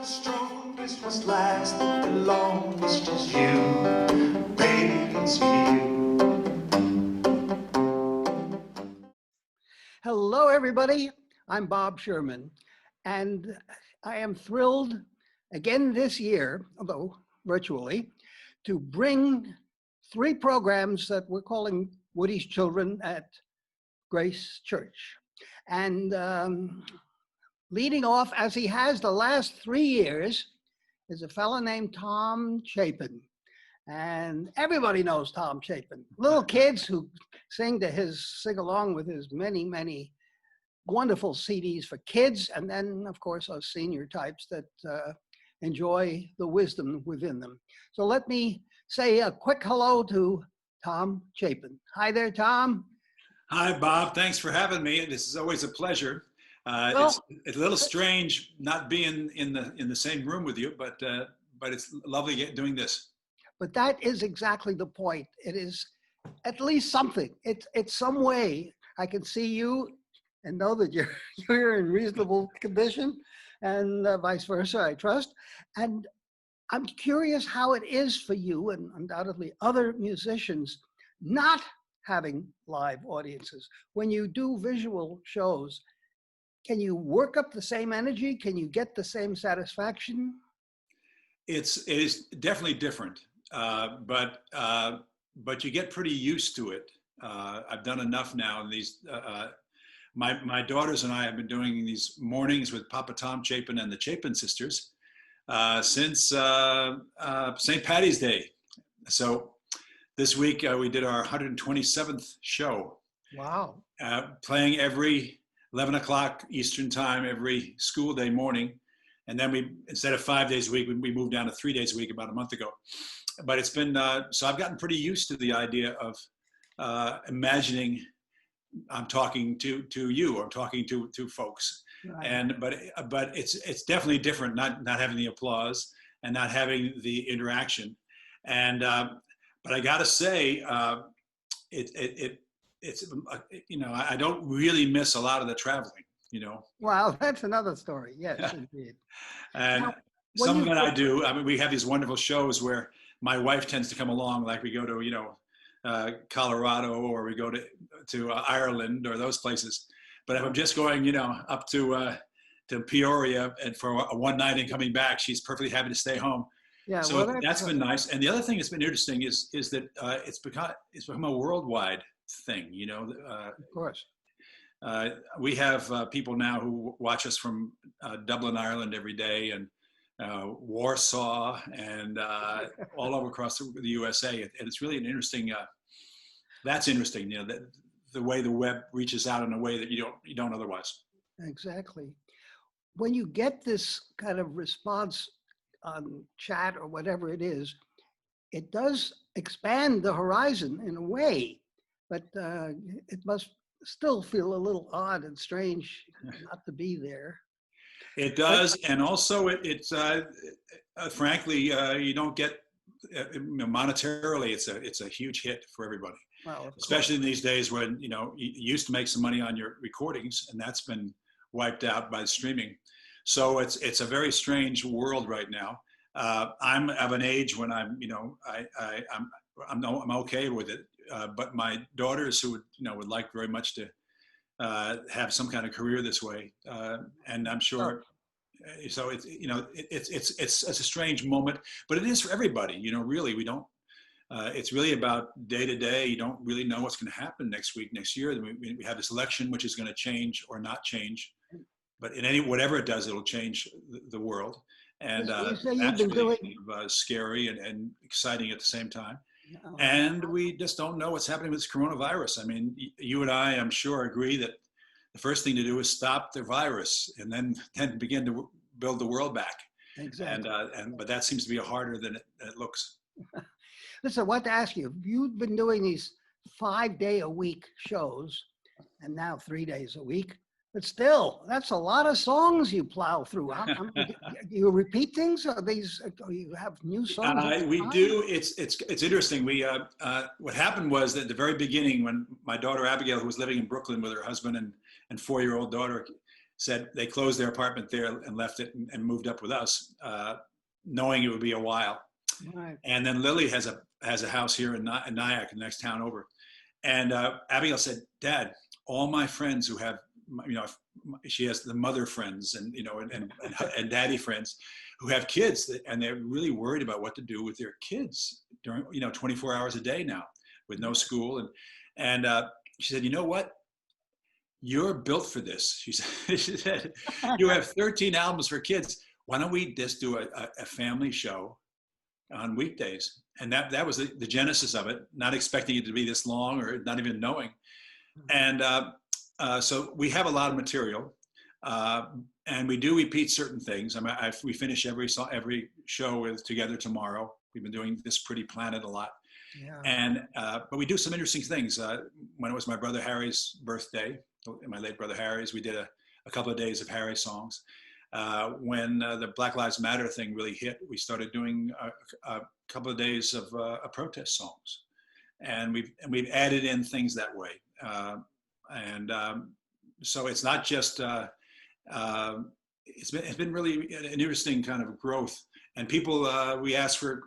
strongest must last the longest is you, baby, it's you. Hello, everybody. I'm Bob Sherman, and I am thrilled again this year, although virtually, to bring three programs that we're calling Woody's Children at Grace Church. And leading off, as he has the last 3 years, is a fellow named Tom Chapin. And everybody knows Tom Chapin. Little kids who sing along with his many, many wonderful CDs for kids. And then, of course, us senior types that enjoy the wisdom within them. So let me say a quick hello to Tom Chapin. Hi there, Tom. Hi, Bob. Thanks for having me. This is always a pleasure. It's a little strange not being in the same room with you, but it's lovely doing this. But that is exactly the point. It is at least something. It's some way I can see you and know that you're in reasonable condition, and vice versa, I trust. And I'm curious how it is for you and undoubtedly other musicians not having live audiences. When you do visual shows, can you work up the same energy? Can you get the same satisfaction? It is definitely different, but you get pretty used to it. I've done enough now, and my daughters and I have been doing these mornings with Papa Tom Chapin and the Chapin sisters since St. Patty's Day. So this week we did our 127th show. Wow. Playing every 11 o'clock Eastern time every school day morning. And then instead of 5 days a week, we moved down to 3 days a week about a month ago. But it's been, so I've gotten pretty used to the idea of imagining I'm talking to you, or I'm talking to folks. Right. But it's definitely different, not having the applause and not having the interaction. And, but I gotta say, it's, I don't really miss a lot of the traveling, Wow, that's another story. Yes, indeed. And now, some of it I do. I mean, we have these wonderful shows where my wife tends to come along, like we go to, Colorado, or we go to Ireland or those places. But if I'm just going, up to Peoria and for a one night and coming back, she's perfectly happy to stay home. Yeah, so well, that's been nice. And the other thing that's been interesting is that it's become a worldwide thing. Of course. We have people now who watch us from Dublin, Ireland every day, and Warsaw, and all over across the USA. And it's really an interesting, that's interesting, the way the web reaches out in a way that you don't otherwise. Exactly. When you get this kind of response on chat or whatever it is, it does expand the horizon in a way, but it must still feel a little odd and strange not to be there. It does, and also it's frankly you don't get monetarily. It's a huge hit for everybody, well, especially in these days when you used to make some money on your recordings, and that's been wiped out by streaming. So it's a very strange world right now. I'm of an age when I'm okay with it, but my daughters who would like very much to have some kind of career this way, and I'm sure. So it's a strange moment, but it is for everybody. Really, we don't. It's really about day to day. You don't really know what's going to happen next week, next year. We have this election, which is going to change or not change, but whatever it does, it'll change the world. And that's really kind of scary and exciting at the same time. And we just don't know what's happening with this coronavirus. I mean, you and I, I'm sure, agree that the first thing to do is stop the virus and then begin to build the world back. Exactly. But that seems to be harder than it looks. Listen, I want to ask you, you've been doing these 5-day-a-week shows and now 3 days a week, but still, that's a lot of songs you plow through. You repeat things? Or you have new songs? We do. It's interesting. What happened was that at the very beginning, when my daughter Abigail, who was living in Brooklyn with her husband and 4-year-old daughter, said they closed their apartment there and left it and moved up with us, knowing it would be a while. Right. And then Lily has a house here in Nyack, the next town over. And Abigail said, Dad, all my friends who have, she has the mother friends and, and daddy friends who have kids, and they're really worried about what to do with their kids during, 24 hours a day now with no school. And she said, you know what? You're built for this. She said, you have 13 albums for kids. Why don't we just do a family show on weekdays? And that was the genesis of it, not expecting it to be this long or not even knowing. And so we have a lot of material, and we do repeat certain things. I mean, we finish every show with Together Tomorrow. We've been doing This Pretty Planet a lot. Yeah. And but we do some interesting things. When it was my brother Harry's birthday, my late brother Harry's, we did a couple of days of Harry songs. When the Black Lives Matter thing really hit, we started doing a couple of days of protest songs, and we've added in things that way. So it's not just it's been really an interesting kind of growth. And people we ask for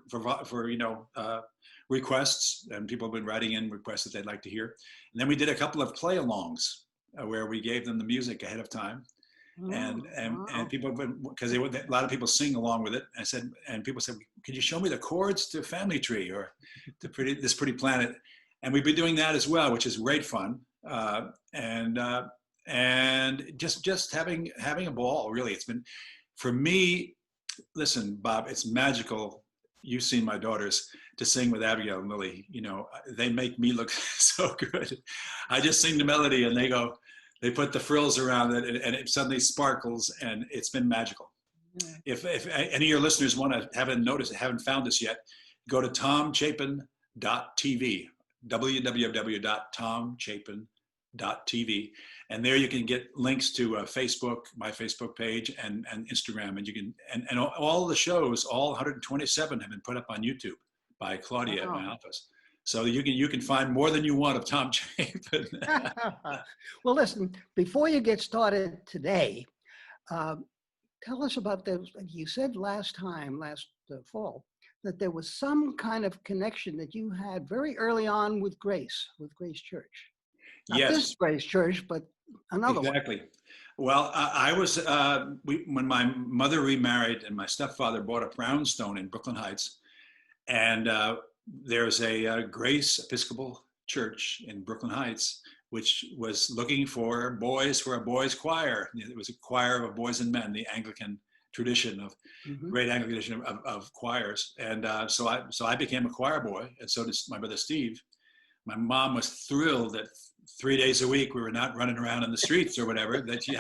requests, and people have been writing in requests that they'd like to hear. And then we did a couple of play-alongs where we gave them the music ahead of time. And people, because a lot of people sing along with it. And people said, could you show me the chords to Family Tree or to This Pretty Planet? And we've been doing that as well, which is great fun. And just having a ball, really. It's been, for me, listen, Bob, it's magical. You've seen my daughters, to sing with Abigail and Lily. They make me look so good. I just sing the melody and they put the frills around it, and it suddenly sparkles, and it's been magical. Yeah. If any of your listeners haven't found this yet, go to tomchapin.tv, www.tomchapin.tv, and there you can get links to Facebook, my Facebook page, and Instagram, and you can and all the shows, all 127, have been put up on YouTube by Claudia at my office. So you can find more than you want of Tom Chapin. Well, listen, before you get started today, tell us about you said last fall, that there was some kind of connection that you had very early on with Grace Church. Not Yes. This Grace Church, but another one. Exactly. Well, I was, when my mother remarried and my stepfather bought a brownstone in Brooklyn Heights, and there's a Grace Episcopal Church in Brooklyn Heights, which was looking for a boys choir. It was a choir of boys and men, the Anglican tradition of great Anglican tradition of choirs. And so I became a choir boy, and so did my brother Steve. My mom was thrilled that 3 days a week we were not running around in the streets or whatever, that we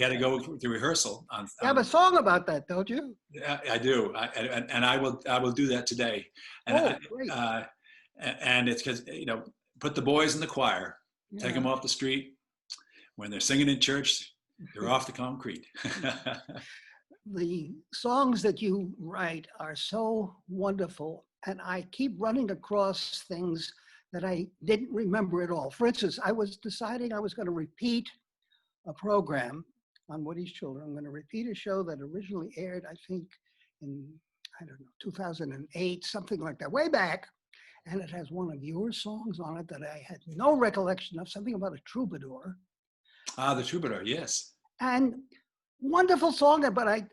had to go to rehearsal. You have a song about that, don't you? I do, and I will do that today. And great. And it's because put the boys in the choir, take them off the street. When they're singing in church, they're off the concrete. The songs that you write are so wonderful, and I keep running across things that I didn't remember at all. For instance, I was deciding I was going to repeat a program on Woody's Children. I'm going to repeat a show that originally aired, I think, in, 2008, something like that, way back. And it has one of your songs on it that I had no recollection of, something about a troubadour. The Troubadour, yes. And wonderful song, but I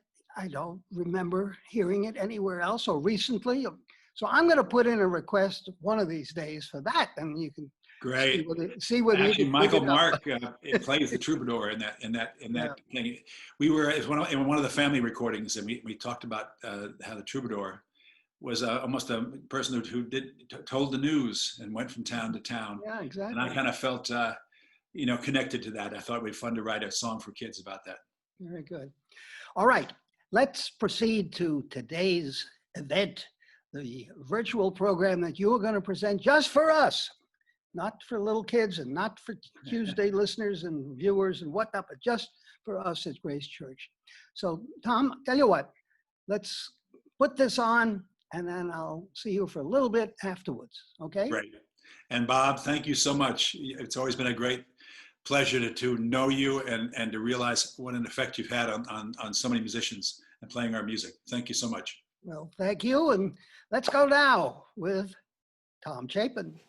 don't remember hearing it anywhere else or recently. So I'm going to put in a request one of these days for that, and you can great see whether actually you can Michael Mark plays the troubadour in that thing. We were in one of the family recordings, and we talked about how the troubadour was almost a person who told the news and went from town to town. Yeah, exactly. And I kind of felt connected to that. I thought it'd be fun to write a song for kids about that. Very good. All right, let's proceed to today's event, the virtual program that you're going to present just for us, not for little kids and not for Tuesday listeners and viewers and whatnot, but just for us at Grace Church. So Tom, tell you what, let's put this on and then I'll see you for a little bit afterwards, okay? Great. And Bob, thank you so much. It's always been a great pleasure to know you and to realize what an effect you've had on so many musicians and playing our music. Thank you so much. Well, thank you. And let's go now with Tom Chapin.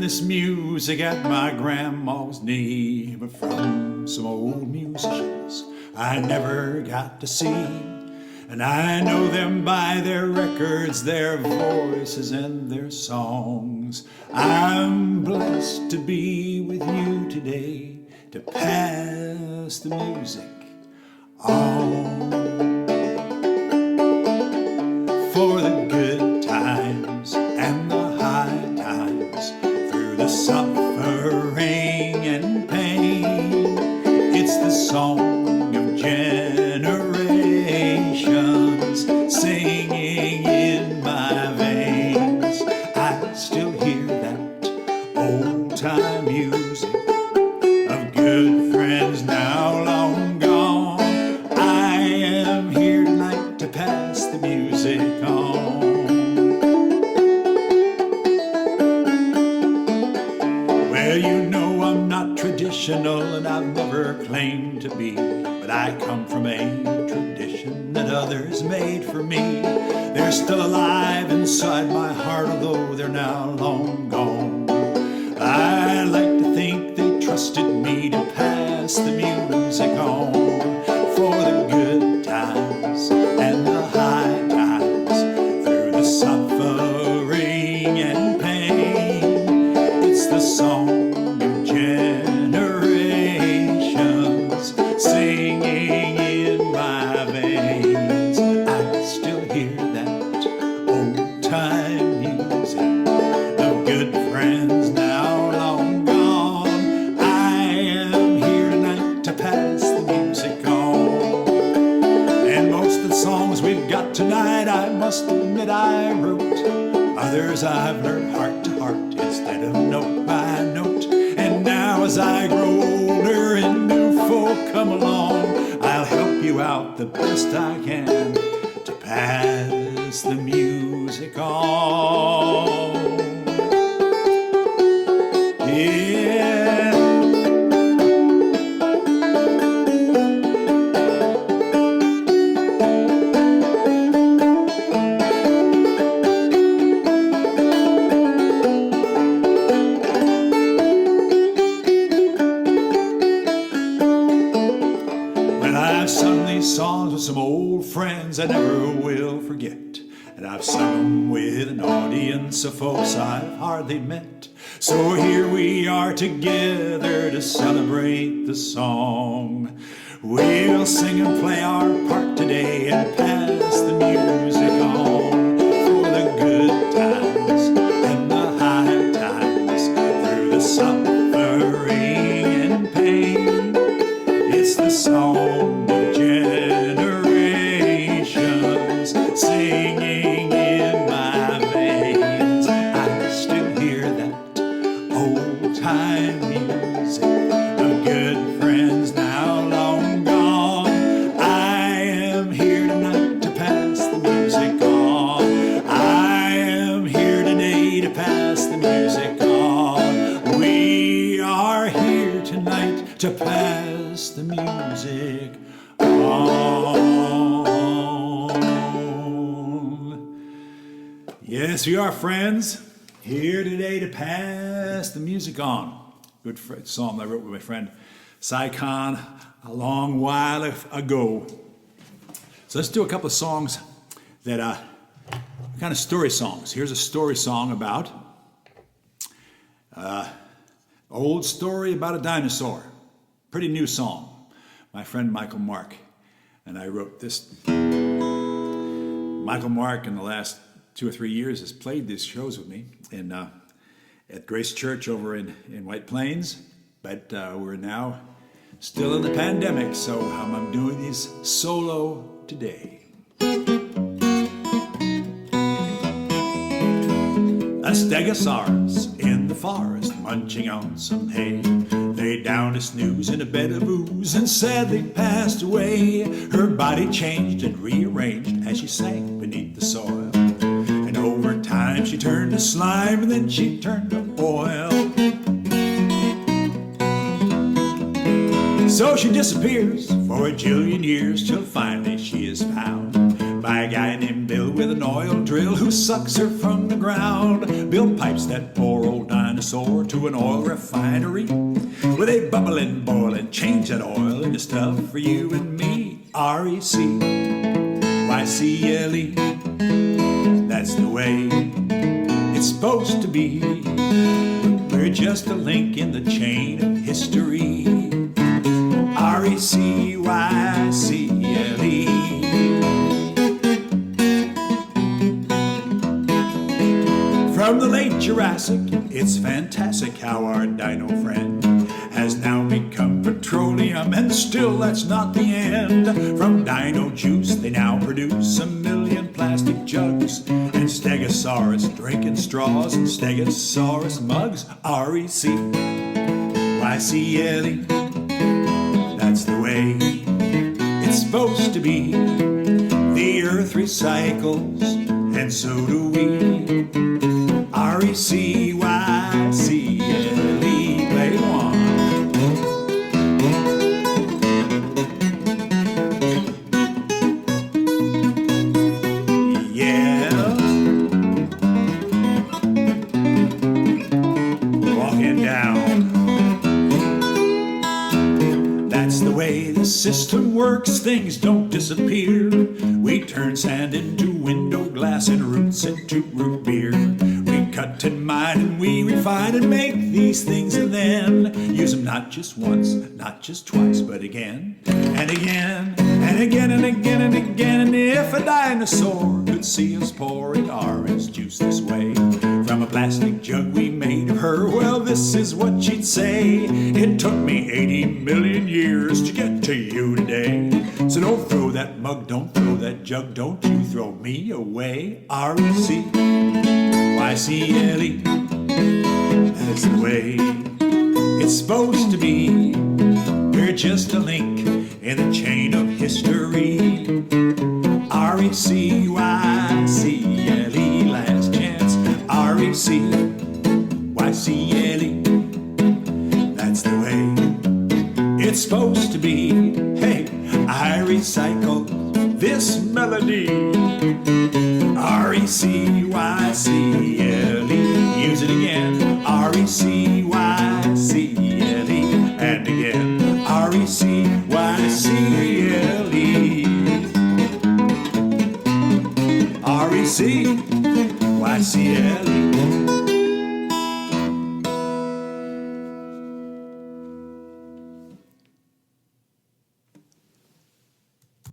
This music at my grandma's knee, but from some old musicians I never got to see. And I know them by their records, their voices, and their songs. I'm blessed to be with you today, to pass the music on. For the good times and the high times, the suffering and pain, it's the song of generations singing in my veins. I still hear that old-time music of good friends now long gone. I am here tonight to pass the music on. You know I'm not traditional and I've never claimed to be, but I come from a tradition that others made for me. They're still alive inside my heart, although they're now long gone. I like to think they trusted me to pass the music on. For the good times and the high times, through the suffering and pain, it's the song singing in my veins. I still hear that old-time music of good friends now long gone. I am here tonight to pass the music on. And most of the songs we've got tonight, I must admit I wrote. Others I've learned heart to heart instead of note by note. And now as I grow older and new folk come along, I'll help you out the best I can to pass the music on. Yeah. Songs with some old friends I never will forget, and I've sung them with an audience of folks I've hardly met. So here we are together to celebrate the song. We'll sing and play our part today and pass the music on. For the good times and the high times, through the suffering and pain, it's the song singing in my veins. I still hear that old-time music of good friends now long gone. I am here tonight to pass the music on. I am here today to pass the music on. We are here tonight to pass the music on. Yes, we are, friends, here today to pass the music on. Good song I wrote with my friend Sai Khan a long while ago. So let's do a couple of songs that kind of story songs. Here's a story song about Old story about a dinosaur. Pretty new song. My friend Michael Mark and I wrote this. Michael Mark in the last 2 or 3 years has played these shows with me at Grace Church over in White Plains, but we're now still in the pandemic, so I'm doing these solo today. A stegosaurus in the forest munching on some hay lay down to snooze in a bed of ooze and sadly passed away. Her body changed and rearranged as she sank beneath the soil, and over time she turned to slime and then she turned to oil. So she disappears for a jillion years till finally she is found by a guy named Bill with an oil drill who sucks her from the ground. Bill pipes that poor old dinosaur to an oil refinery where they bubble and boil and change that oil into stuff for you and me. R-E-C-Y-C-L-E. That's the way it's supposed to be. We're just a link in the chain of history. R-E-C-Y-C-L-E. From the late Jurassic, it's fantastic how our dino friend has now become petroleum, and still that's not the end. From dino juice they now produce 1 million plastic jugs, and stegosaurus drinking straws and stegosaurus mugs. R-E-C-Y-C-L-E. That's the way it's supposed to be. The earth recycles, and so do we. R-E-C-Y-C-L-E. Play one. Yeah. Walking down. That's the way the system works. Things don't disappear. We turn sand into window glass and roots into root beer. We cut and mine and we refine and make these things and then use them not just once, not just twice, but again and again and again and again and again. And if a dinosaur could see us pouring orange juice this way from a plastic jug we made of her, well, this is what she'd say: it took me 80 million years to get to you today. So don't throw that mug, don't throw that jug, don't you throw me away. R-E-C-Y-C-L-E. That's the way it's supposed to be. We're just a link in the chain of history. R-E-C-Y-C-L-E. Last chance. R-E-C-Y-C-L-E. That's the way it's supposed to be. Hey, I recycle this melody. R-E-C-Y-C-L-E. Use it again. R-E-C-Y-C-L-E. And again. R-E-C-Y-C-L-E. R-E-C-Y-C-L-E.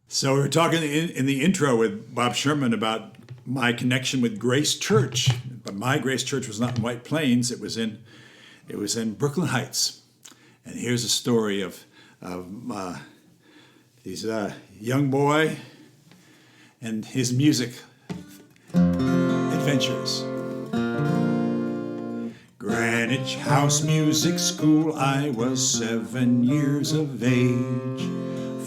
So we were talking in the intro with Bob Sherman about my connection with Grace Church, but my Grace Church was not in White Plains; it was in Brooklyn Heights. And here's a story of this young boy and his music adventures. Greenwich House Music School, I was 7 years of age.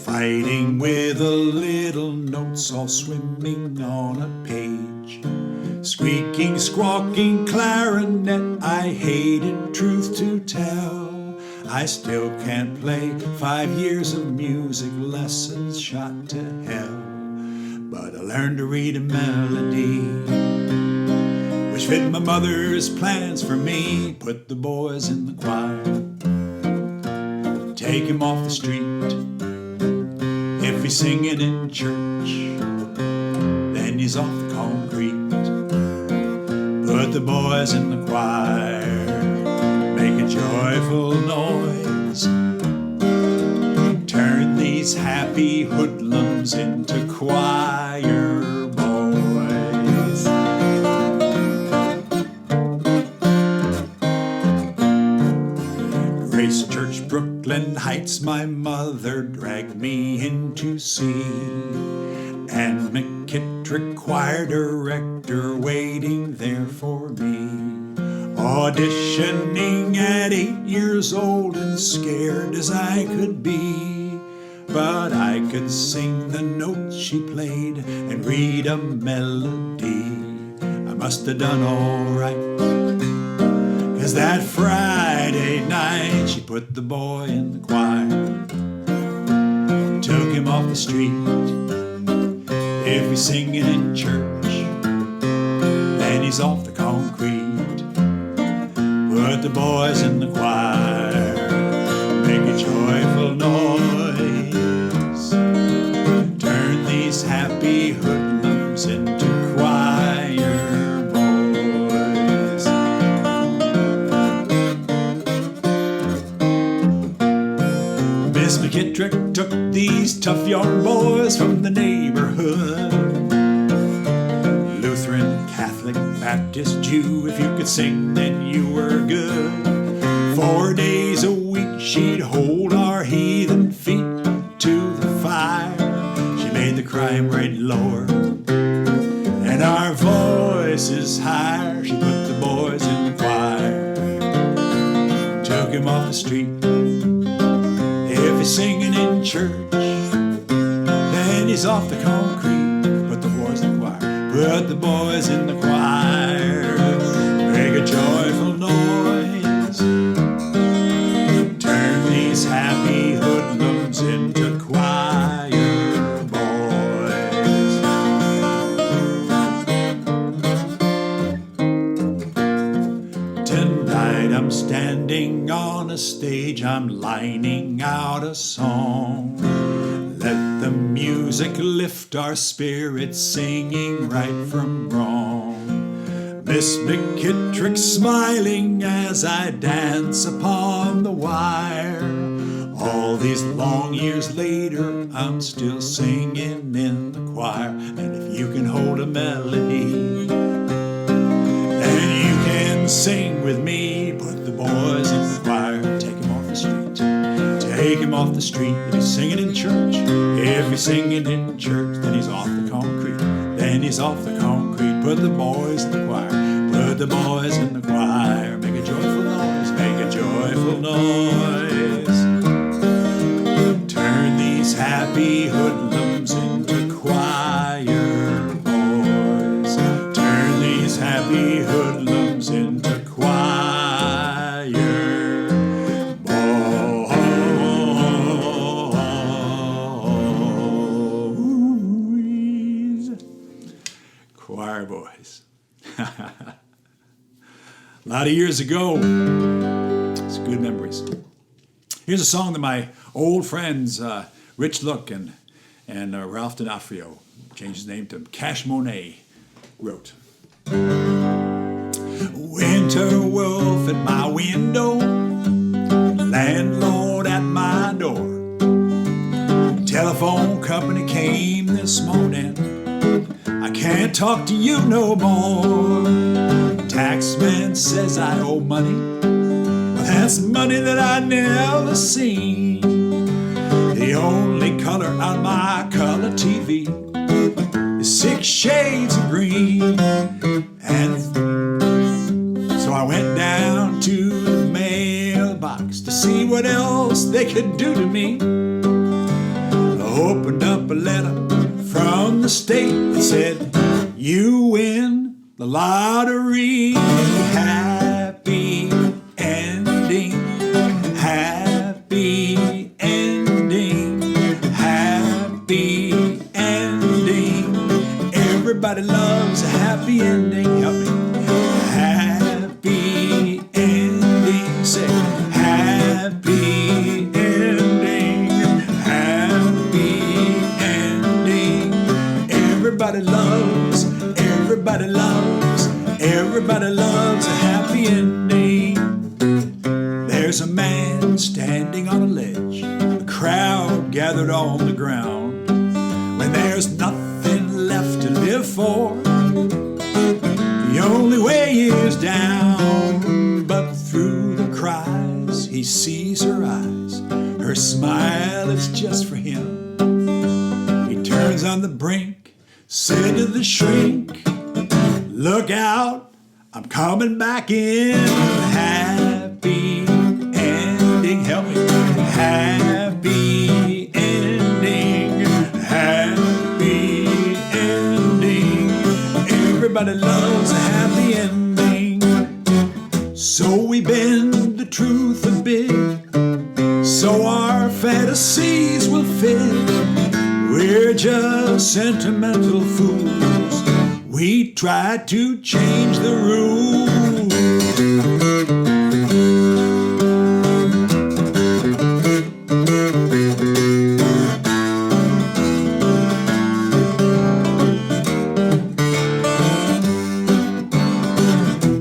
Fighting with a little notes all swimming on a page. Squeaking, squawking clarinet, I hated, truth to tell. I still can't play 5 years of music lessons shot to hell. But I learned to read a melody which fit my mother's plans for me. Put the boys in the choir, take him off the street. If he's singing in church, then he's off the concrete. Put the boys in the choir, make it a joyful noise. Turn these happy hoodlums into choir boys. Grace Church, Brooklyn Heights, my mother dragged me in to see. And McKittrick choir director waiting there for me. Auditioning at 8 years old and scared as I could be. But I could sing the notes she played and read a melody. I must have done all right. 'Cause that Friday night she put the boy in the choir. Took him off the street. If he's singing in church, then he's off the concrete. Put the boys in the choir, make a joyful noise. Turn these happy hoodlums into choir boys. Miss McKittrick took these tough young boys from the neighborhood. Lutheran, Catholic, Baptist, Jew, if you could sing then you were good. 4 days a week she'd hold our heathen feet to the fire. She made the crime rate lower and our voices higher. She put the boys in the choir, took him off the street. If he's singing in church, then he's off the concrete. Put the boys in the choir, put the boys in the choir, make a joyful noise. Turn these happy hoodlums into choir boys. Tonight I'm standing on a stage, I'm lining out a song. Let the music lift our spirits, singing right from wrong. Miss McKittrick smiling as I dance upon the wire. All these long years later, I'm still singing in the choir. And if you can hold a melody, then you can sing with me. Put the boys in the choir, take him off the street. Take him off the street. If he's singing in church, if he's singing in church, then he's off the concrete. Then he's off the concrete. Put the boys in the choir. Put the boys in the choir. Make a joyful noise. Make a joyful noise. Turn these happy hoodlums into choir boys. Turn these happy hoodlums into choir boys. Choir boys. A lot of years ago, it's good memories. Here's a song that my old friends, Rich Look and Ralph D'Onofrio, changed his name to Cash Monet, wrote. Winter wolf at my window, landlord at my door. Telephone company came this morning, I can't talk to you no more. Taxman says I owe money, but that's money that I never seen. The only color on my color TV is 6 shades of green. And so I went down to the mailbox to see what else they could do to me. I opened up a letter from the state that said, you win the lottery. Happy ending, happy ending, happy ending. Everybody loves a happy ending. Help me. Happy ending. Say happy ending, happy ending. Everybody loves, everybody loves a happy ending. ground. When there's nothing left to live for, the only way is down. But through the cries, he sees her eyes. Her smile is just for him. He turns on the brink, said to the shrink, look out, I'm coming back in. Happy ending, help me. Happy ending, happy ending. Everybody loves a happy ending. So we bend the truth a bit, so our fantasies will fit. We're just sentimental fools. We try to change the rules.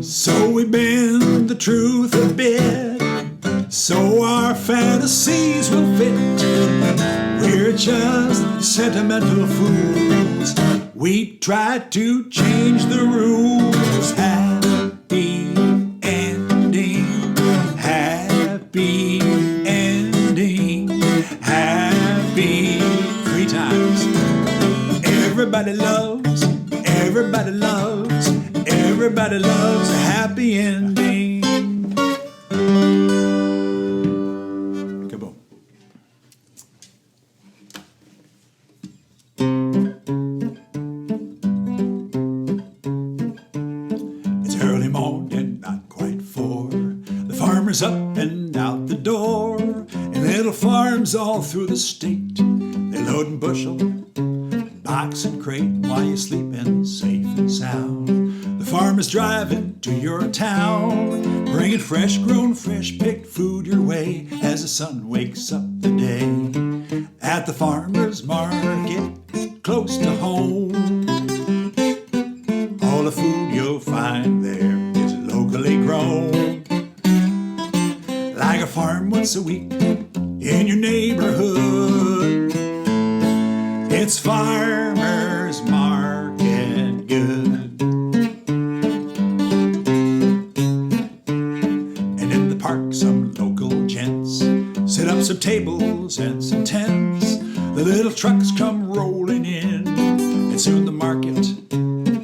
So we bend the truth a bit, so our fantasies will fit. We're just sentimental fools. We try to change the rules. Happy ending, happy ending, happy. 3 times. Everybody loves, everybody loves, everybody loves a happy ending. Kaboom. It's early morning, not quite 4. The farmer's up and out the door. In little farms all through the state, they're loading bushel, box and crate while you're sleeping safe and sound. The farmer's driving to your town, bringing fresh grown, fresh picked food your way as the sun wakes up the day. At the farmer's market, close to home, all the food you'll find there is locally grown. Like a farm once a week in your neighborhood, it's farmer's market good. And in the park some local gents set up some tables and some tents. The little trucks come rolling in, and soon the market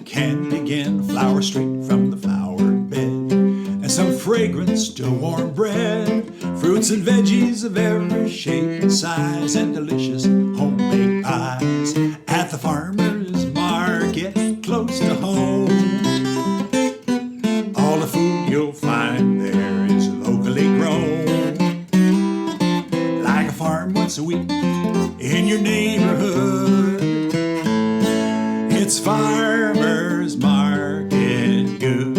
can begin. Flowers straight from the flower bed, and some fragrant still warm bread. Fruits and veggies of every shape and size, and delicious homemade pies. At the farmer's market close to home, all the food you'll find there is locally grown. Like a farm once a week in your neighborhood, it's farmer's market good.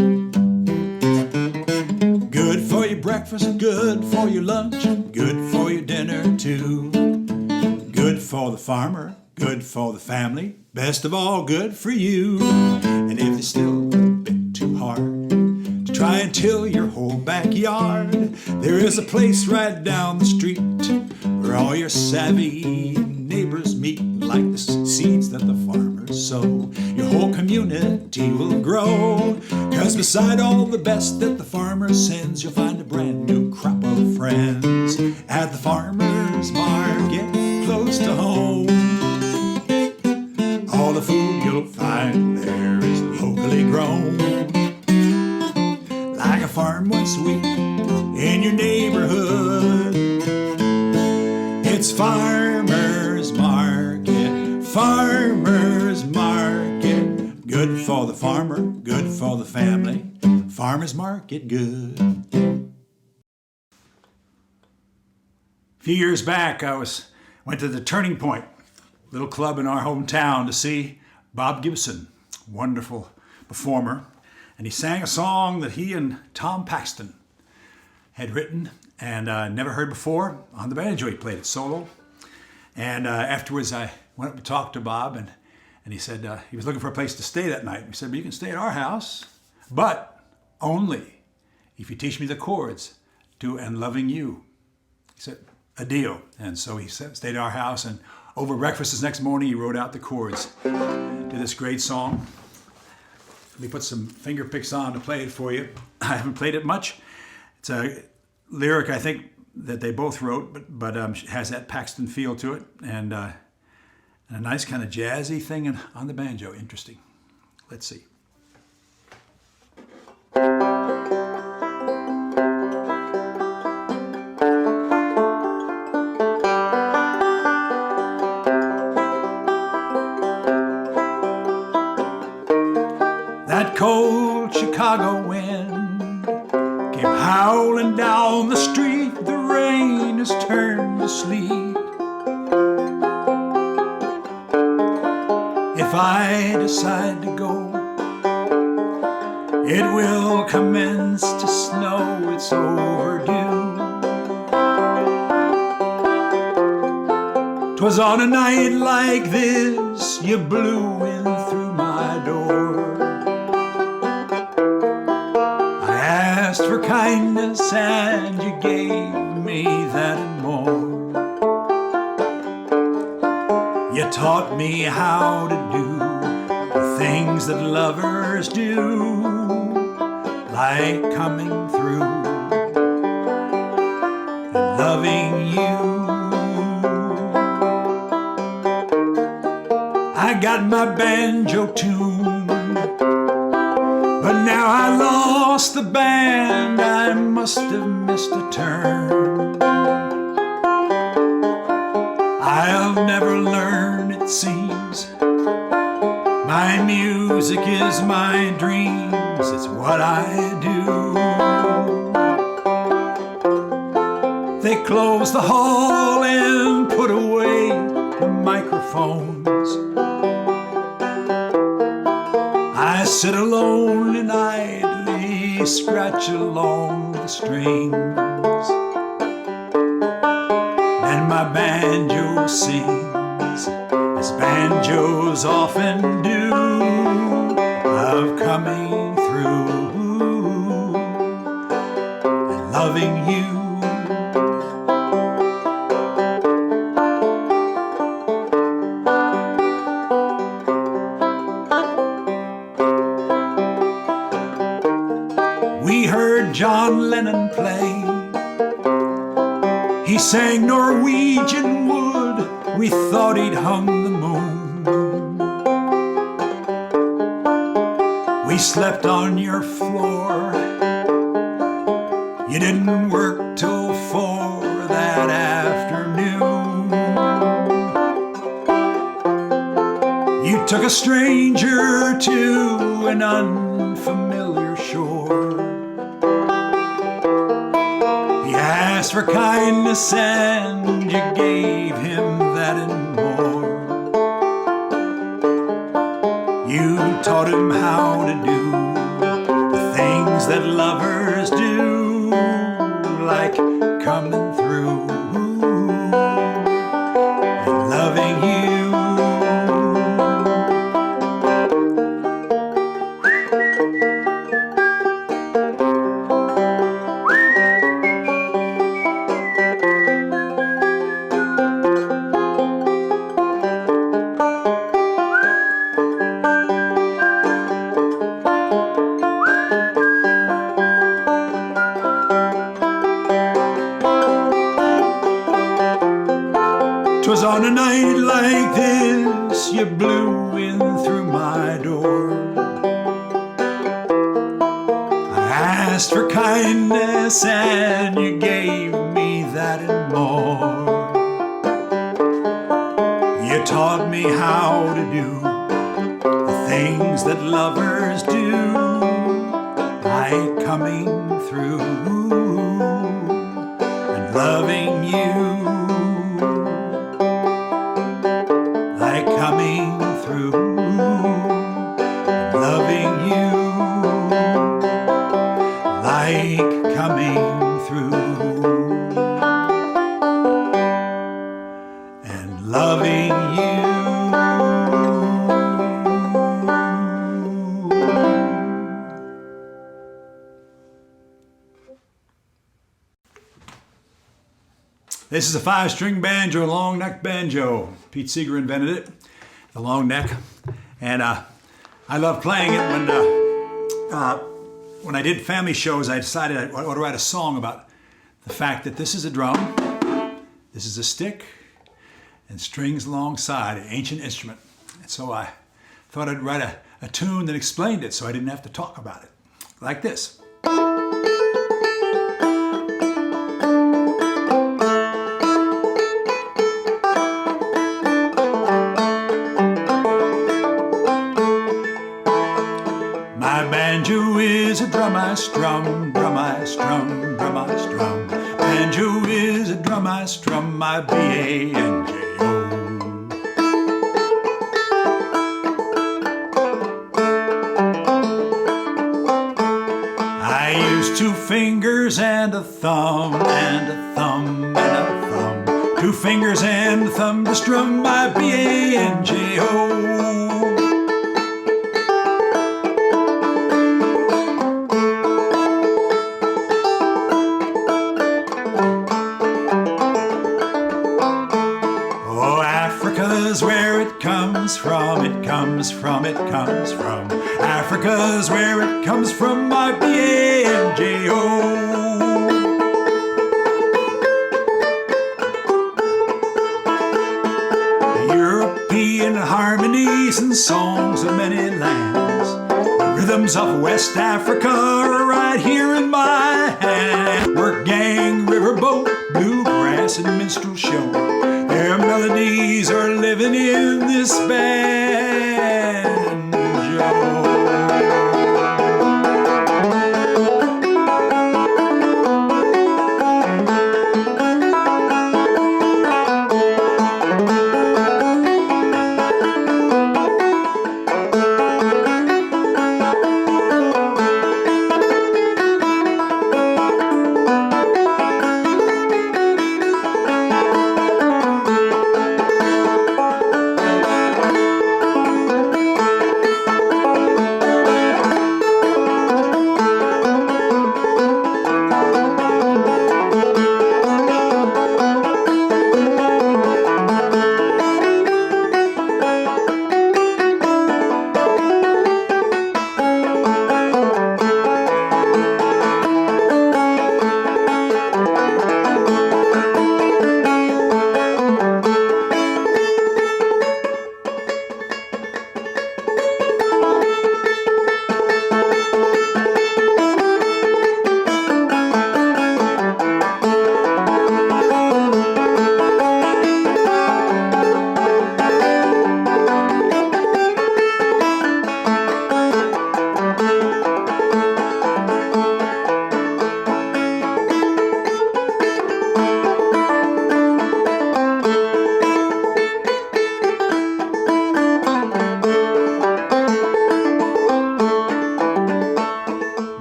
Good for your breakfast, good for your lunch, good for your dinner too. Good for the farmer, good for the family, best of all, good for you. And if it's still a bit too hard to try and till your whole backyard, there is a place right down the street where all your savvy neighbors meet. Like the seeds that the farmers sow, your whole community will grow. 'Cause beside all the best that the farmer sends, you'll find a brand new crop of friends. At the farmer's market close to home, all the food you'll find there is locally grown. Like a farm once a week in your neighborhood, it's farmer's market, farmer's market. Good for the farmer, good for the family, farmer's market good. A few years back, I went to the Turning Point, little club in our hometown, to see Bob Gibson, wonderful performer. And he sang a song that he and Tom Paxton had written and never heard before on the banjo. He played it solo. And afterwards, I went up to talk to Bob, and he said he was looking for a place to stay that night. He said, well, you can stay at our house, but only if you teach me the chords to And Loving You. He said, a deal. And so he stayed at our house, and over breakfast this next morning, he wrote out the chords to this great song. Let me put some finger picks on to play it for you. I haven't played it much. It's a lyric, I think, that they both wrote, but has that Paxton feel to it, and a nice kind of jazzy thing on the banjo. Interesting. Let's see. That cold Chicago wind came howling down the street. The rain has turned to sleet. If I decide to go, it will commence to snow. It's overdue. 'Twas on a night like this you blew in through my door. I asked for kindness and you gave me that and more. You taught me how to do the things that lovers do, like coming through and loving you. I got my banjo tune, but now I lost the band. I must have missed a turn. I'll never learn, it seems. My music is my dreams. It's what I do. They closed the hall and put away the microphones. I sit alone and idly scratch along the strings. And my banjo sings, as banjos often do, of coming through and loving you. We heard John Lennon play. He sang Norwegian Wood. We thought he'd hung the moon. We slept on your floor. You didn't work till 4 that afternoon. You took a stranger to an unfamiliar shore. He asked for kindness and you gave him that and more. You taught him how to do the things that lovers do, like coming through and loving you. Was on a night like this you blew in through my door. I asked for kindness and you gave me that and more. You taught me how to do the things that lovers do, like coming through and loving you. Like coming through and loving you, like coming through and loving you. This is a 5-string banjo, long neck banjo. Pete Seeger invented it, the long neck. And I love playing it. When I did family shows, I decided I ought to write a song about the fact that this is a drum, this is a stick, and strings alongside, an ancient instrument. And so I thought I'd write a tune that explained it so I didn't have to talk about it. Like this. My banjo is a drum I strum, drum I strum, drum I strum. Banjo is a drum I strum, my B-A-N-J-O. I use 2 fingers and a thumb, and a thumb, and a thumb. 2 fingers and a thumb to strum my B-A-N-J-O. Africa's where it comes from, it comes from, it comes from. Africa's where it comes from, my B-A-N-J-O. European harmonies and songs of many lands. The rhythms of West Africa are right here in my hand. Work gang, riverboat, bluegrass and minstrel show. Their melodies are living in this banjo.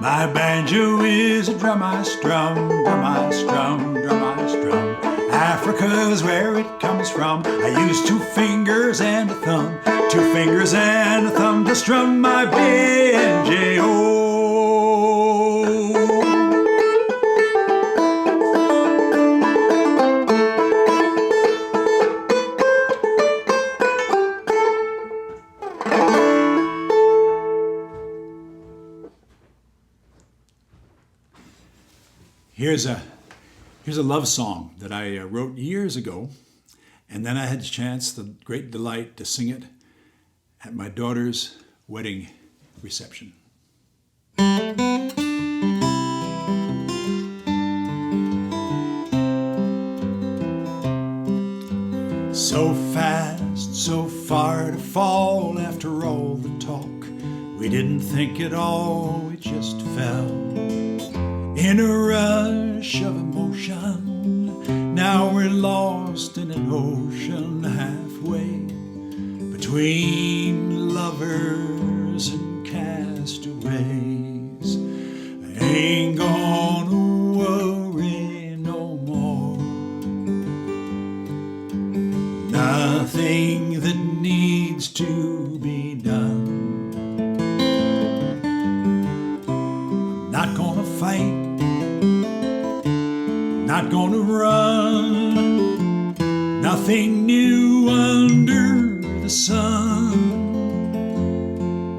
My banjo is a drum I strum, drum I strum, drum I strum. Africa's where it comes from. I use 2 fingers and a thumb, 2 fingers and a thumb to strum my banjo. Here's a love song that I wrote years ago, and then I had the chance, the great delight to sing it at my daughter's wedding reception. So fast, so far to fall after all the talk. We didn't think it all, we just fell in a rush of emotion. Now we're lost in an ocean halfway between lovers and castaways. I ain't gonna worry no more. Nothing that needs to be done. I'm not gonna fight, not gonna run. Nothing new under the sun,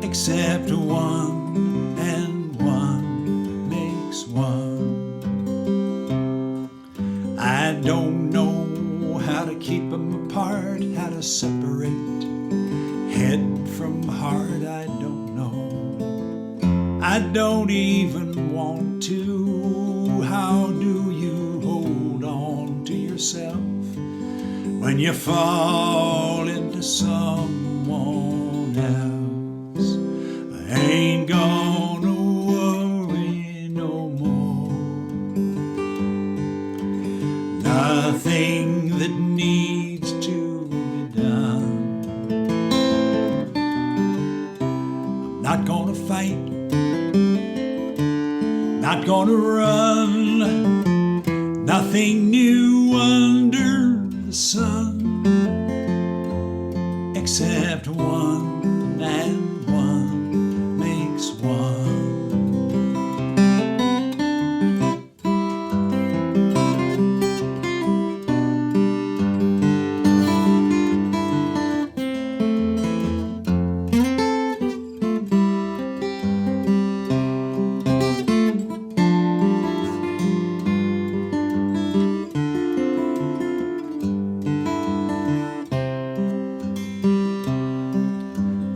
except one and one makes one. I don't know how to keep them apart, how to separate head from heart. I don't know. I don't even want to. How do you hold on to yourself when you fall into someone else? I ain't gonna worry no more. Nothing that needs to be done. I'm not gonna fight, not gonna run. Nothing new under the sun, except one and one makes one.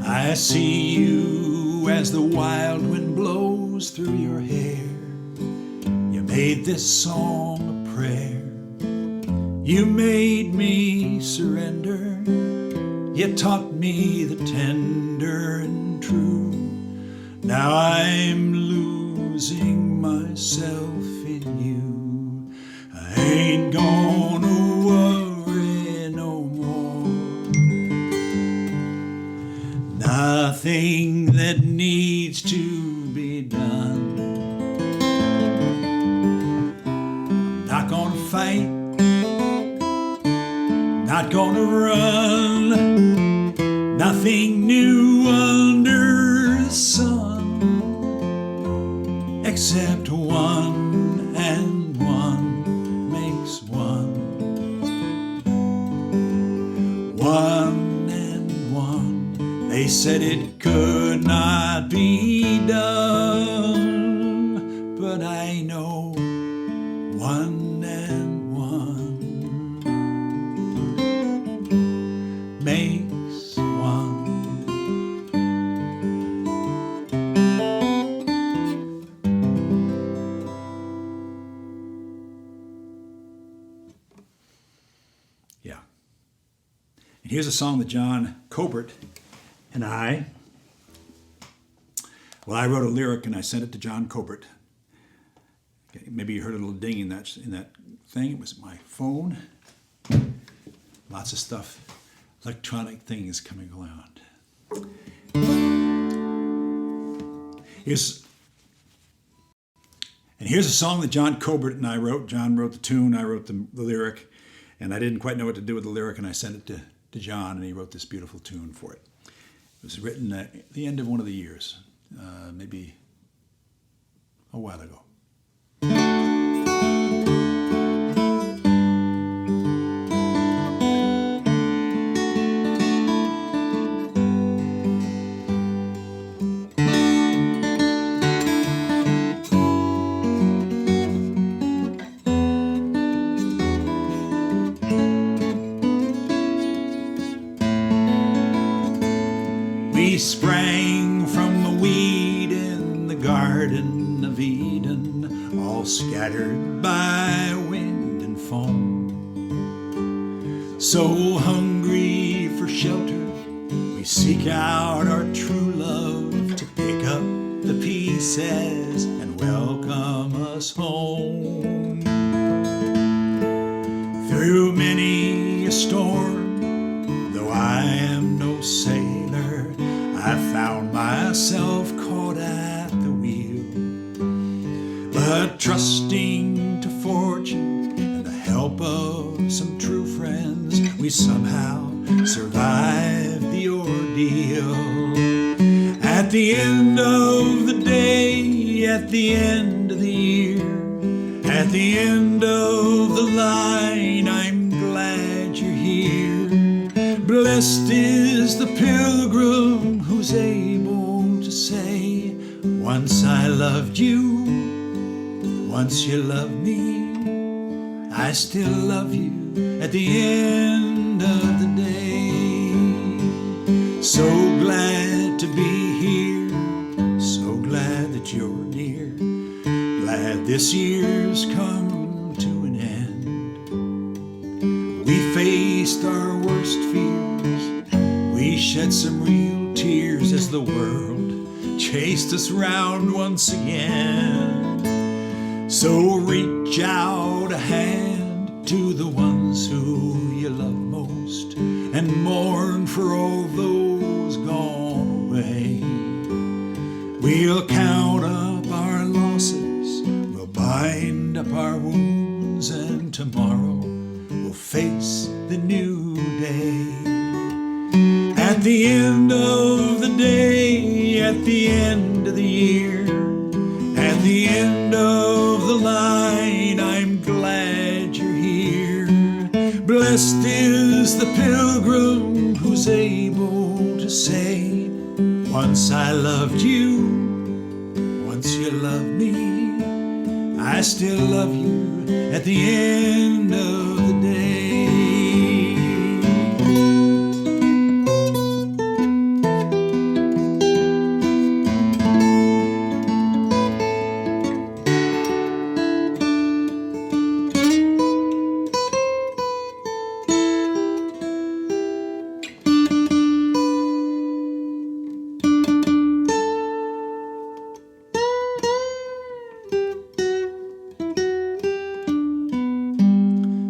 I see you as the wild wind blows through your hair. You made this song a prayer. You made me surrender. You taught me the tender and true. Now I'm losing myself in you. I ain't gonna worry no more. Nothing that needs to be done. I'm not gonna fight, not gonna run. Nothing new under the sun, except one and one makes one. One and one, they said it could not be done, but I know one and one makes one. Yeah. And here's a song that John Cobert and I wrote a lyric and I sent it to John Cobert. Okay, maybe you heard a little ding in that thing. It was my phone. Lots of stuff, electronic things coming around. Here's a song that John Cobert and I wrote. John wrote the tune, I wrote the lyric, and I didn't quite know what to do with the lyric, and I sent it to John, and he wrote this beautiful tune for it. It was written at the end of one of the years, maybe a while ago. We sprang from the weed in the Garden of Eden, all scattered by wind and foam. So hungry for shelter, we seek out our true love to pick up the pieces and welcome us home. Through many a storm, though I am no sailor, I found myself caught at the wheel. But trusting to fortune and the help of some true friends, we somehow survived the ordeal. At the end of the day, at the end of the year, at the end of the line, I'm glad you're here. Blessed is the pilgrim who's able to say, once I loved you, once you loved me, I still love you at the end of the day. So glad to be here, so glad that you're near, glad this year's come to an end. We faced our worst fears, we shed some real tears as the world chased us round once again. So reach out a hand to the ones who you love most, and mourn for all those gone away. We'll count up our losses, we'll bind up our wounds, and tomorrow we'll face the new day. At the end of the day, at the end of the year, at the end of the line, I'm glad you're here. Blessed is the pilgrim who's able to say, once I loved you, once you loved me, I still love you at the end of the day.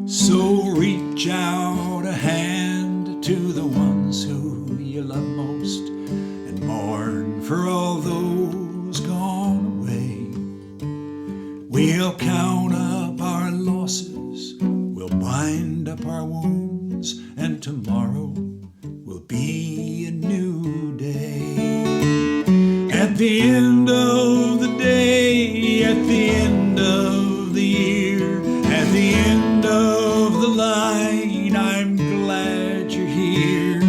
So reach out a hand to the ones who you love most, and mourn for all those gone away. We'll count up our losses, we'll bind up our wounds, and tomorrow will be a new day. At the end of the day, at the end of the year, at the end of the line, I'm glad you're here.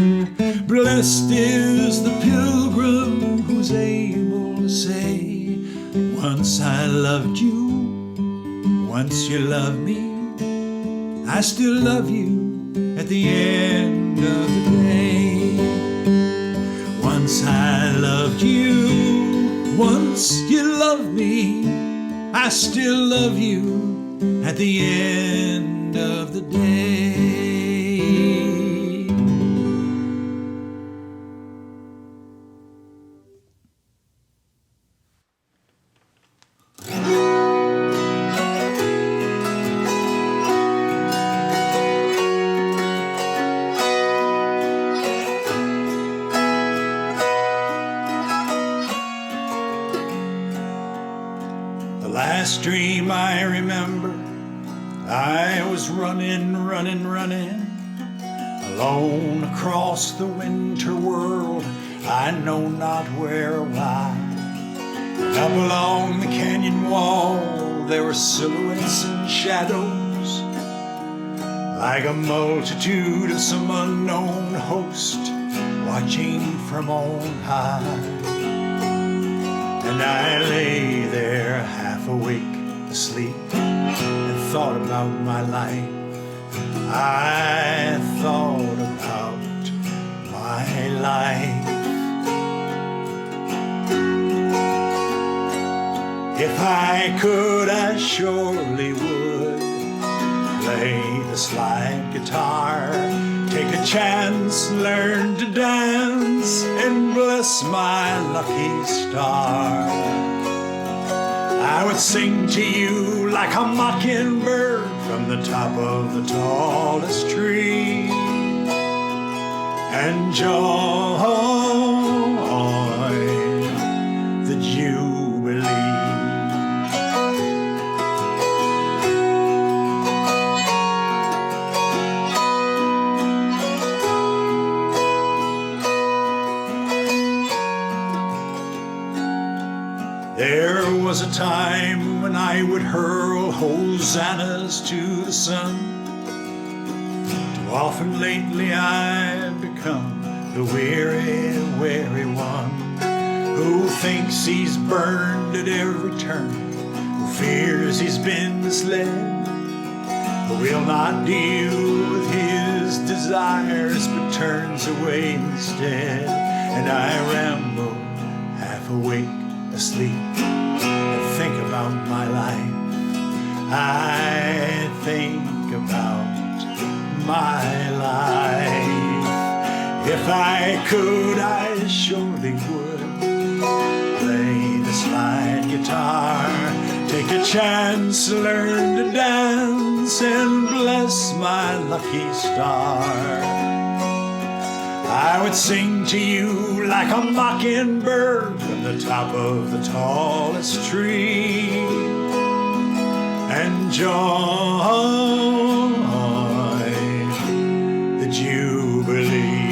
Blessed is the pilgrim who's able to say, once I loved you, once you loved me, I still love you at the end of the day. Once I loved you, once you loved me, I still love you at the end of the day. The last dream I remember, I was running, alone across the winter world, I know not where or why. Up along the canyon wall, there were silhouettes and shadows, like a multitude of some unknown host, watching from on high. And I lay there half awake, asleep, and thought about my life. I thought about my life. If I could, I surely would play the slide guitar, take a chance, learn to dance, and bless my lucky star. I would sing to you like a mockingbird from the top of the tallest tree, and joy the jubilee. There was a time when I would hurl hosannas to the sun. Too often lately I've become the weary, weary one who thinks he's burned at every turn, who fears he's been misled, who will not deal with his desires but turns away instead. And I ramble, half awake, asleep, and think about my life. I think about my life. If I could, I surely would play the slide guitar, take a chance, learn to dance, and bless my lucky star. I would sing to you like a mockingbird from the top of the tallest tree, and join the Jubilee.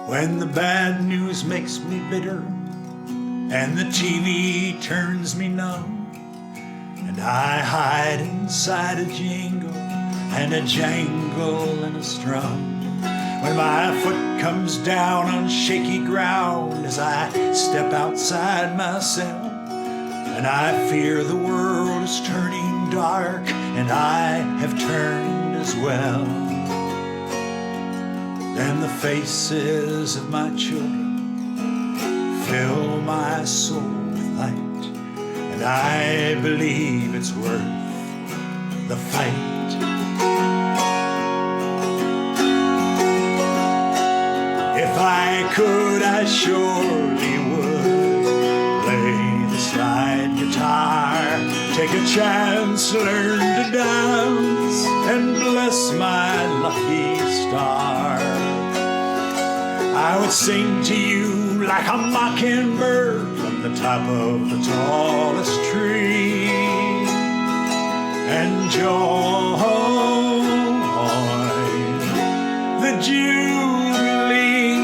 When the bad news makes me bitter and the TV turns me numb, and I hide inside a jingle and a jangle and a strum, when my foot comes down on shaky ground as I step outside myself, and I fear the world is turning dark and I have turned as well, then the faces of my children fill my soul with light, and I believe it's worth the fight. If I could, I surely would play the slide guitar, take a chance, learn to dance, and bless my lucky star. I would sing to you like a mockingbird from the top of the tallest tree, and join the Jubilee.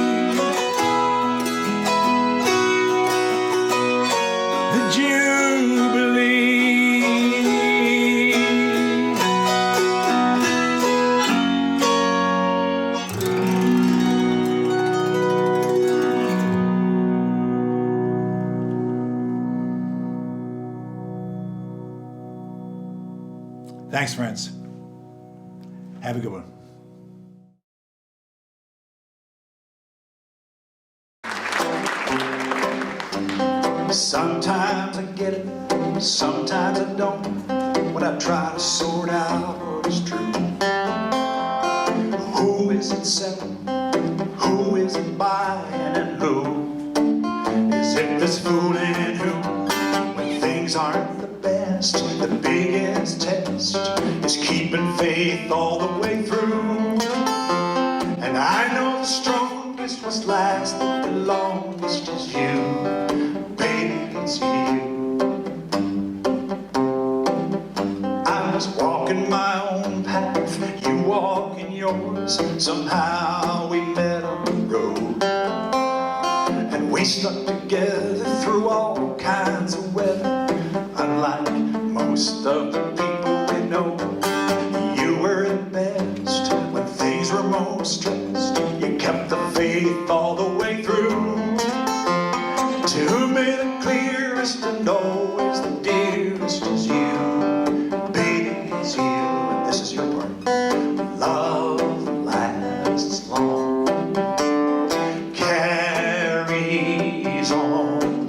The Jubilee. Thanks, friends. Have a good one. Sometimes I get it, sometimes I don't. When I try to sort out what is true, who is it selling, who is it buying, and who is it that's fooling who? When things aren't the best, the biggest test is keeping faith all the way through. And I know the strongest must last, the longest is you. It's you. I was walking my own path, you walking yours. Somehow we met on the road, and we stuck together through all kinds of weather. Unlike most of the people we know, you were at best when things were most stressed. You kept the faith all the way through. To me the clearest and always the dearest is you. Baby, it's you, and this is your part. Love lasts long, carries on.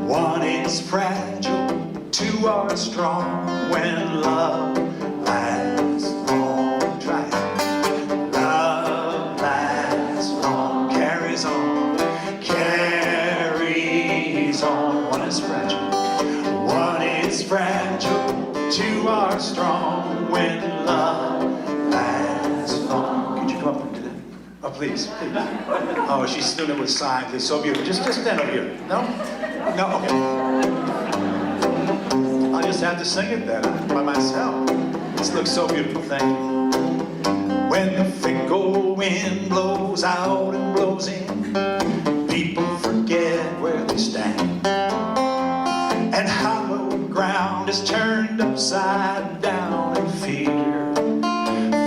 One is fragile, two are strong. When love lasts long, try it. Love lasts long, carries on. fragile. One is fragile, two are strong when love lasts long. Could you come up and do that? Oh, please, please. Oh, she's doing it with signs. It's so beautiful. Just stand over here. No? No? Okay. I'll just have to sing it then by myself. This looks so beautiful. Thank you. When the fickle wind blows out and blows in, people forget where they stand. And hallowed ground is turned upside down, and fear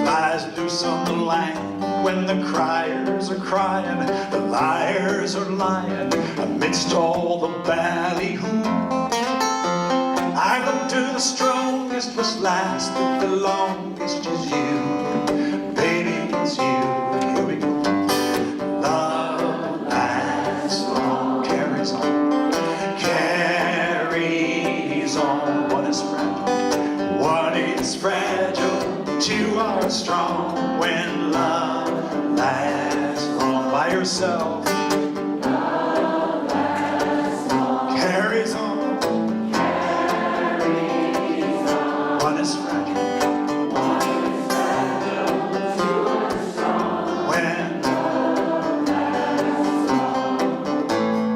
flies loose on the land. When the criers are crying, the liars are lying, amidst all the ballyhoo. I look to the strongest, what's lasted the longest is you. Baby, it's you. Here we go. Love lasts long, carries on, carries on. One is fragile, one is fragile, two are strong when love lasts long. By yourself, love lasts long, carries on. One is fragile, when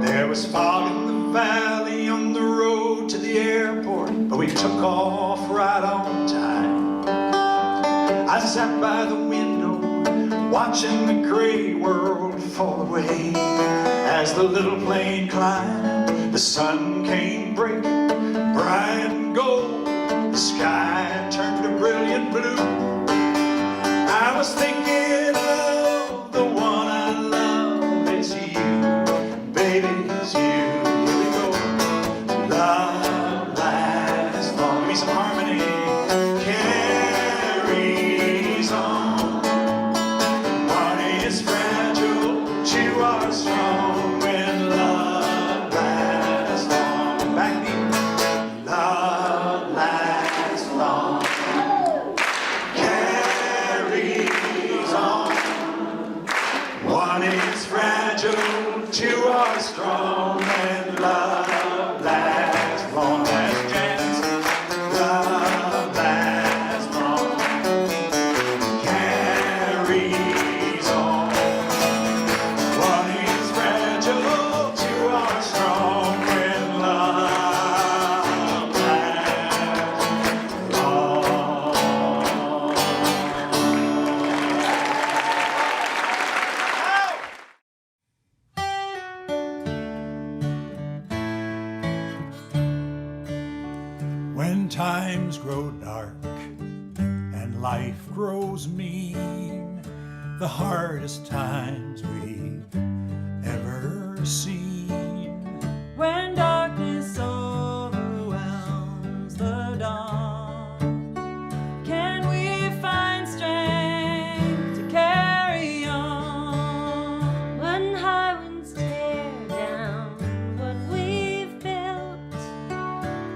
there was fog in the valley on the road to the airport, but we took off right on time. I sat by the window watching the gray world fall away. As the little plane climbed, the sun came breaking bright and gold. The sky turned a brilliant blue. I was thinking of the one I love. It's you, baby, it's you. Here we go. Love lasts long. Give me some harmony. Carries on. One is fragile, two are strong when love lasts long. Back deep. Love lasts long, carries on. One is fragile, two are strong, and love lasts long. Let's dance. Love lasts long, carries on. One is fragile, two are strong, when love lasts long. When times grow dark and life grows mean, the hardest times we've ever seen. When darkness overwhelms the dawn, can we find strength to carry on? When high winds tear down what we've built,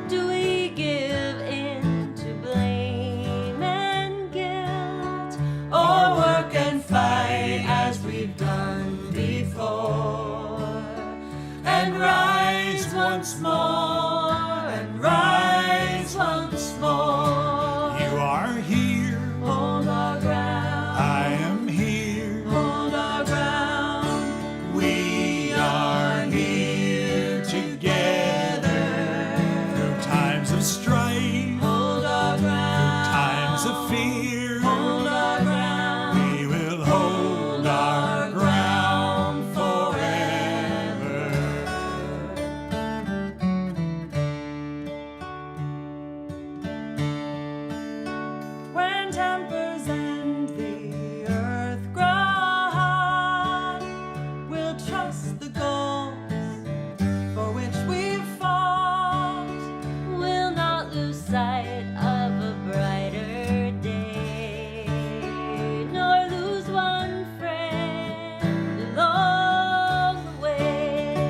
do we give in to blame and guilt, or work and fight as we've done before, and rise once more, and rise once more? You are here, Hold our ground, I am here, hold our ground. we are here together. Through times of strife, Hold our ground, times of fear, hold our ground. we will hold our ground forever. When tempers and the earth grow hot, we'll trust the goals for which we've fought. We'll not lose sight of a brighter day, nor lose one friend along the way.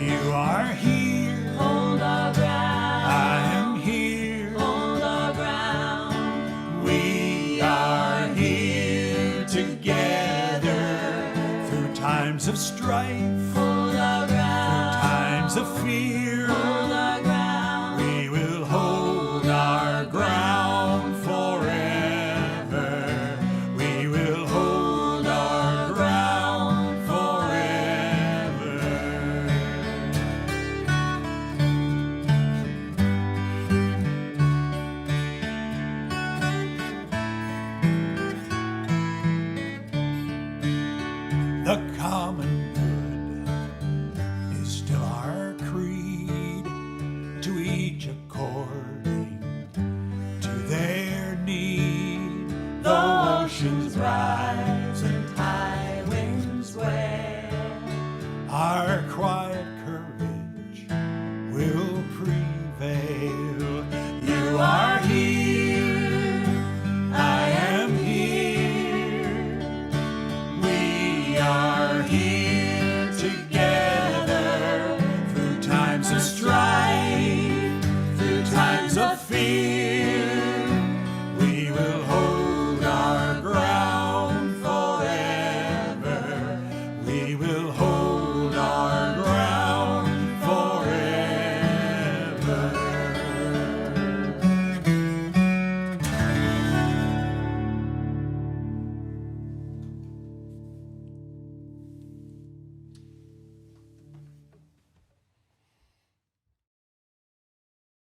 You are here, Hold our ground, I am here, hold our ground. we are here together. Through times of strife, Hold our ground, times of fear, hold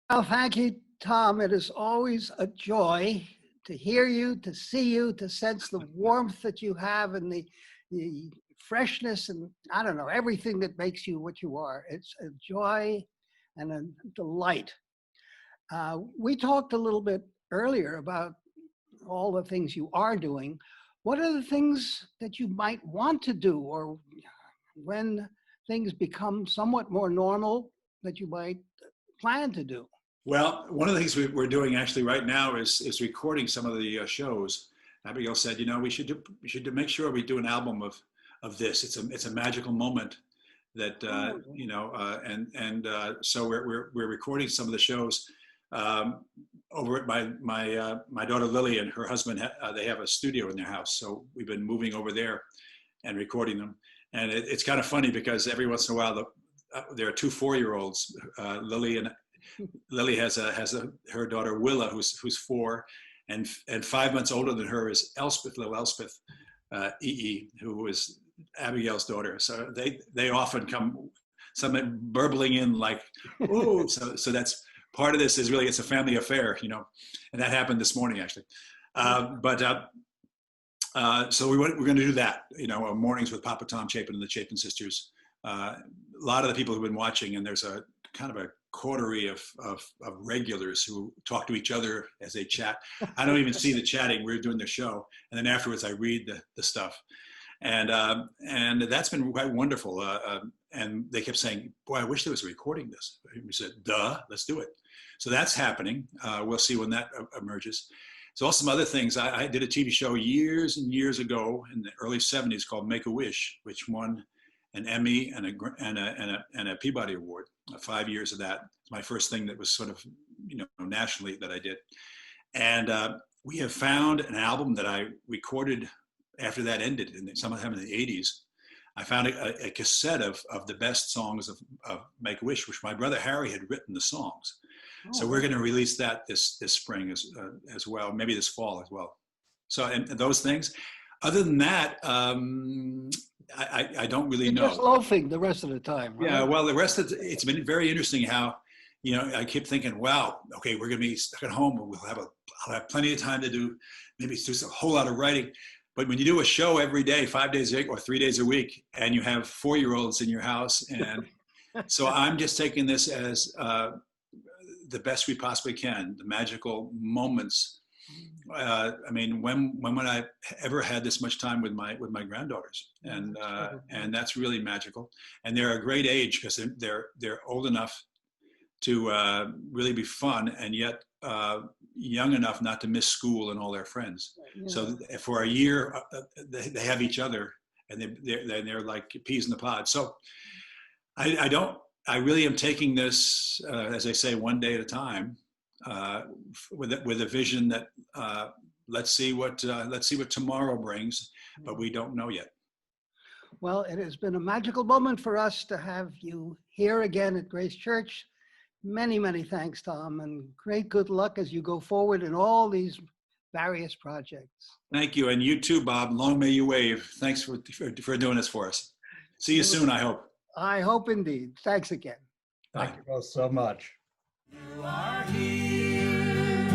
Well, thank you, Tom. It is always a joy to hear you, to see you, to sense the warmth that you have and the freshness and I don't know, everything that makes you what you are. It's a joy and a delight. We talked a little bit earlier about all the things you are doing. What are the things that you might want to do, or when things become somewhat more normal that you might plan to do? Well, one of the things we're doing actually right now is recording some of the shows. Abigail said, you know, we should make sure we do an album of this. It's a magical moment that you know, so we're recording some of the shows over at my daughter Lily and her husband. They have a studio in their house, so we've been moving over there and recording them. And it's kind of funny because every once in a while there are two 4-year-olds, Lily has her daughter Willa, who's 4, and 5 months older than her is Elspeth, little Elspeth, who is Abigail's daughter. So they often come something burbling in like, ooh. So that's part of this. Is really, it's a family affair, you know, and that happened this morning actually. So we're going to do that, you know, mornings with Papa Tom Chapin and the Chapin sisters. A lot of the people who've been watching, and there's a kind of a coterie of regulars who talk to each other as they chat. I don't even see the chatting. We're doing the show, and then afterwards I read the stuff, and that's been quite wonderful. And they kept saying, "Boy, I wish there was a recording this." We said, "Duh, let's do it." So that's happening. We'll see when that emerges. So also some other things. I did a TV show years and years ago in the early '70s called Make a Wish, which won an Emmy and a Peabody Award. 5 years of that. It's my first thing that was sort of, you know, nationally that I did. And we have found an album that I recorded after that ended, sometime in the '80s. I found a cassette of the best songs of Make a Wish, which my brother Harry had written the songs. So we're going to release that this spring as well, maybe this fall as well. So and those things. Other than that, I don't really know. You're just loafing the rest of the time, right? Yeah, well, the rest of it's been very interesting how, you know, I keep thinking, wow, okay, we're going to be stuck at home, and I'll have plenty of time to do maybe do a whole lot of writing. But when you do a show every day, 5 days a week or 3 days a week, and you have 4-year-olds in your house, and so I'm just taking this as the best we possibly can, the magical moments. I mean, when would I ever had this much time with my granddaughters? And that's really magical. And they're a great age because they're old enough to really be fun, and yet young enough not to miss school and all their friends. Yeah. So for a year, they have each other, and they're like peas in the pod. So I really am taking this, as I say, one day at a time, with a vision that let's see what tomorrow brings, but we don't know yet. Well, it has been a magical moment for us to have you here again at Grace Church. Many, many thanks, Tom, and great good luck as you go forward in all these various projects. Thank you, and you too, Bob. Long may you wave. Thanks for doing this for us. See you soon, I hope. I hope indeed. Thanks again. Thank you both so much. You are here.